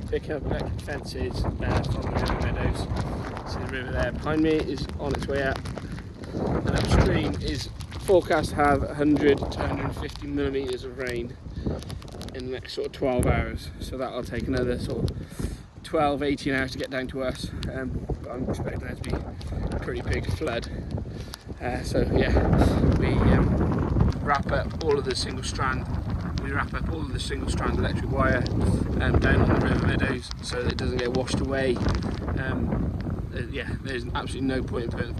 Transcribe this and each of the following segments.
picking up electric fences from the river meadows. See the river there behind me is on its way up, and upstream is forecast to have 100 to 150 millimetres of rain in the next sort of 12 hours. So that'll take another sort of 12, 18 hours to get down to us. But I'm expecting there to be a pretty big flood. So yeah, we wrap up all of the single strand electric wire down on the river meadows so that it doesn't get washed away. Yeah, there's absolutely no point in putting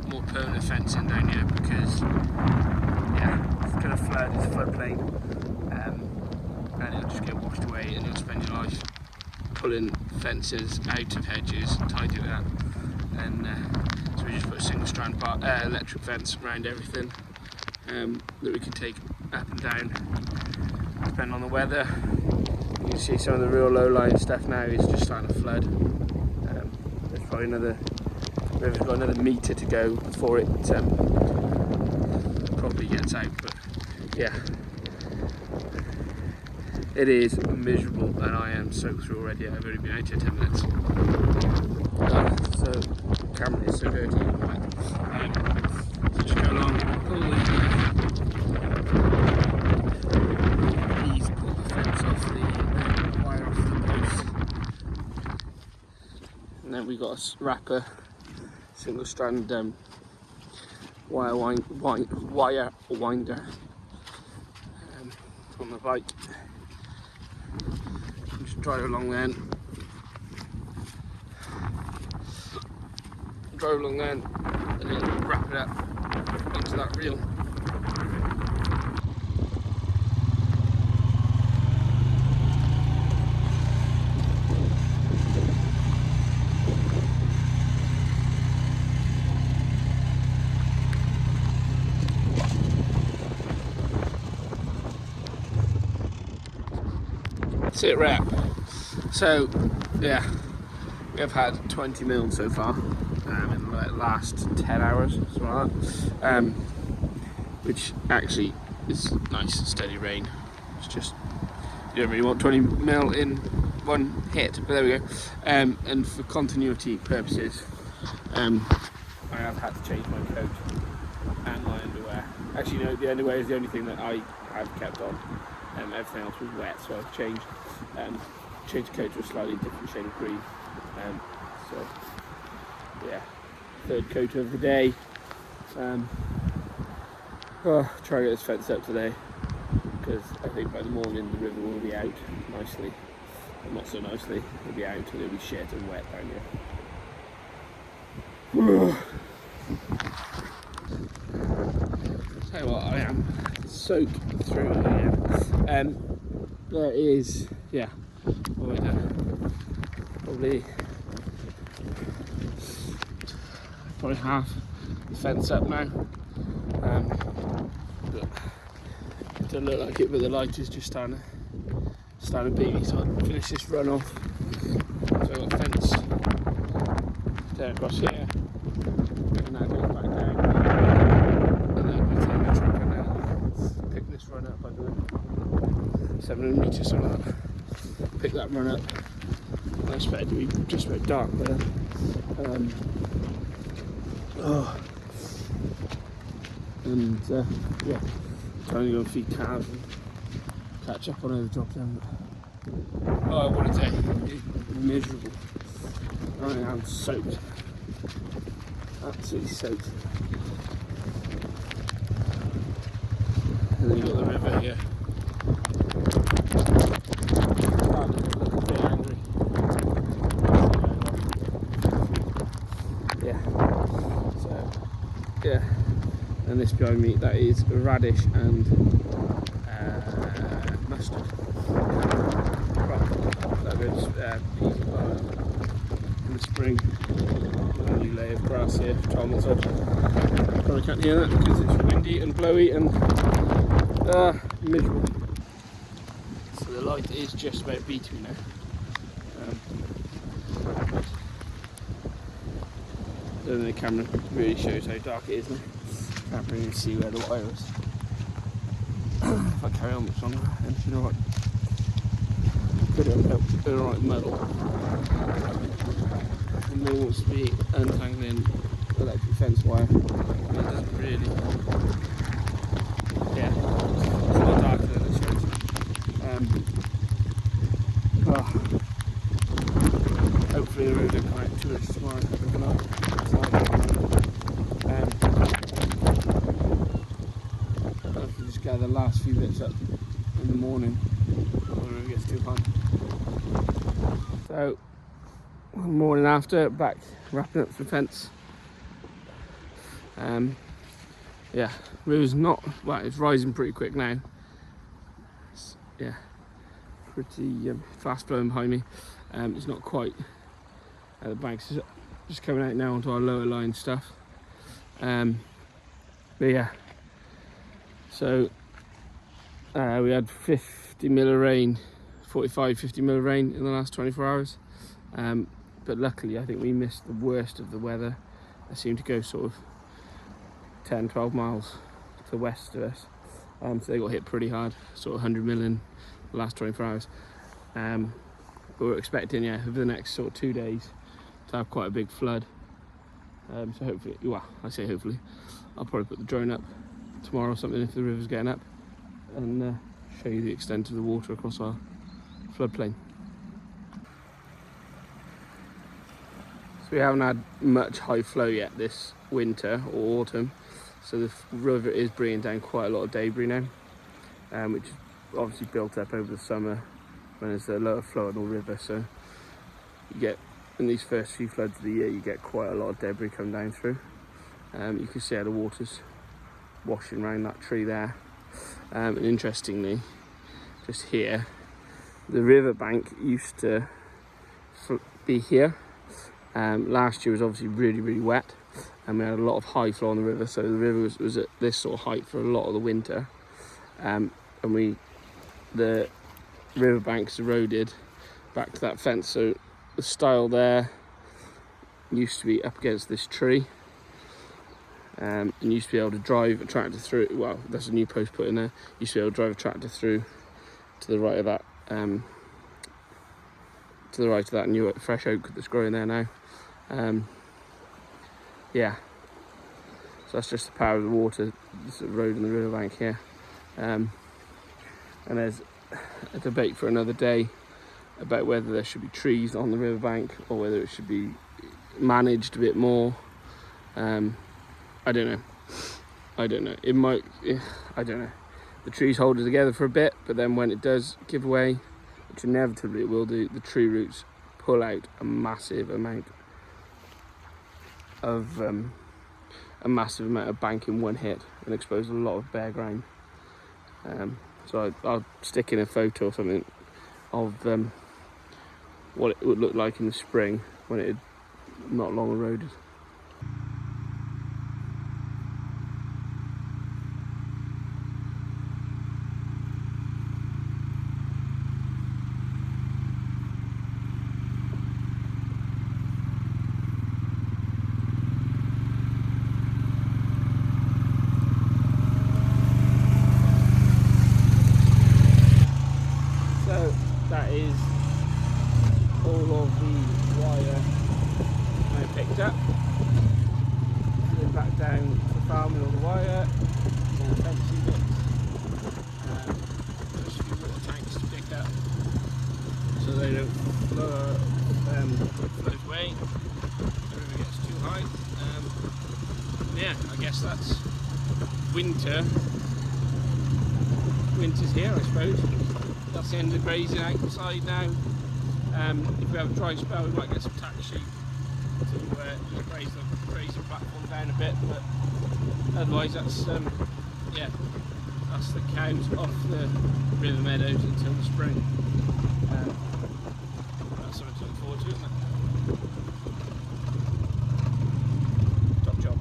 more permanent fencing down here because yeah, it's going to flood, it's a floodplain, and it'll just get washed away and you'll spend your life pulling fences out of hedges, tidy with that. And so we just put a single strand electric fence around everything that we can take up and down depending on the weather. You can see some of the real low-lying stuff now is just starting to flood. There's probably the river's got another metre to go before it probably gets out, but yeah, it is miserable and I am soaked through already. I've only been out here 10 minutes. So the camera is so dirty. So just go along, pull the fence off the wire off the post, and then we got a wrapper single strand wire winder on the bike. Just drive along then. And then wrap it up onto that reel. That's it, wrap. So yeah, we have had 20 mil so far in the last 10 hours, something like that, which actually is nice steady rain. It's just, you don't really want 20 mil in one hit, but there we go. And for continuity purposes, I have had to change my coat and my underwear. Actually no, the underwear is the only thing that I have kept on. Everything else was wet, so I've changed the coat to a slightly different shade of green. So yeah, third coat of the day. Try to get this fence up today because I think by the morning the river will be out nicely. Well, not so nicely, it'll be out and it'll be shit and wet down here. Tell you what, I am soaked through here. There is, yeah, probably half the fence up now. But it doesn't look like it, but the light is just starting to beat. So I'll finish this run off. So I've got fence down across here, and now going back down. And then I'm going to take the truck and pick this run up. I don't know, 700 metres or something like that. Pick that run up. I expect it to be just about dark there. Yeah, trying to go and feed calves and catch up on other jobs then. Oh, what a day. It's miserable. I am soaked. Absolutely soaked. And then you've got the river here. I'm a bit angry. Yeah. So, yeah. And this behind me, that is radish and mustard. Right, that goes peas as well in the spring. A new layer of grass here, Chalmers Odd. Probably can't hear that because it's windy and blowy and miserable. So the light is just about beating now. I don't think the camera really shows how dark it is now. Can't really see where the wire is. If I carry on much longer, then you know what? Could it help? been alright muddle. And Mo wants to be untangling electric fence wire. And it doesn't really. Yeah, it's a lot darker than it should. Hopefully the road don't come out too much tomorrow overnight. I can just gather the last few bits up in the morning before the road gets too hot. So, morning after, back wrapping up the fence. Yeah, river's not, well, it's rising pretty quick now. Yeah, pretty fast flowing behind me. It's not quite at the banks, it's just coming out now onto our lower line stuff. But yeah, so we had 50 mil of rain, 45-50 mil of rain in the last 24 hours. But luckily I think we missed the worst of the weather. It seemed to go sort of 10-12 miles to the west of us. So they got hit pretty hard, sort of 100 mil in the last 24 hours. But we're expecting, yeah, over the next sort of 2 days to have quite a big flood. So hopefully, well, I say hopefully, I'll probably put the drone up tomorrow or something if the river's getting up, and show you the extent of the water across our floodplain. So we haven't had much high flow yet this winter or autumn, so the river is bringing down quite a lot of debris now, which is obviously built up over the summer when there's a lower flow in the river. So you get, in these first few floods of the year, you get quite a lot of debris come down through. You can see how the water's washing around that tree there. And interestingly, just here, the riverbank used to be here. Last year was obviously really wet, and we had a lot of high flow on the river, so the river was at this sort of height for a lot of the winter. And the riverbank's eroded back to that fence, so the stile there used to be up against this tree, and used to be able to drive a tractor through. Well, there's a new post put in there. Used to be able to drive a tractor through to the right of that, new fresh oak that's growing there now. Yeah, so that's just the power of the water, this road in the riverbank here. And there's a debate for another day about whether there should be trees on the riverbank or whether it should be managed a bit more. I don't know. It might, I don't know. The trees hold it together for a bit, but then when it does give way, which inevitably it will do, the tree roots pull out a massive amount of bank in one hit and expose a lot of bare ground. So I'll stick in a photo or something of what it would look like in the spring when it had not long eroded. That is all of the wire I picked up. Then back down to farming all the wire, and fencing bits. Just a few water tanks to pick up so they don't flow away. The river gets too high. Yeah, I guess that's winter. Winter's here, I suppose. That's the end of the grazing outside now. If we have a dry spell, we might get some tack sheep to graze the grazing platform down a bit, but otherwise that's yeah, that's the cows off the river meadows until the spring. That's something to look forward to, isn't it? Top job.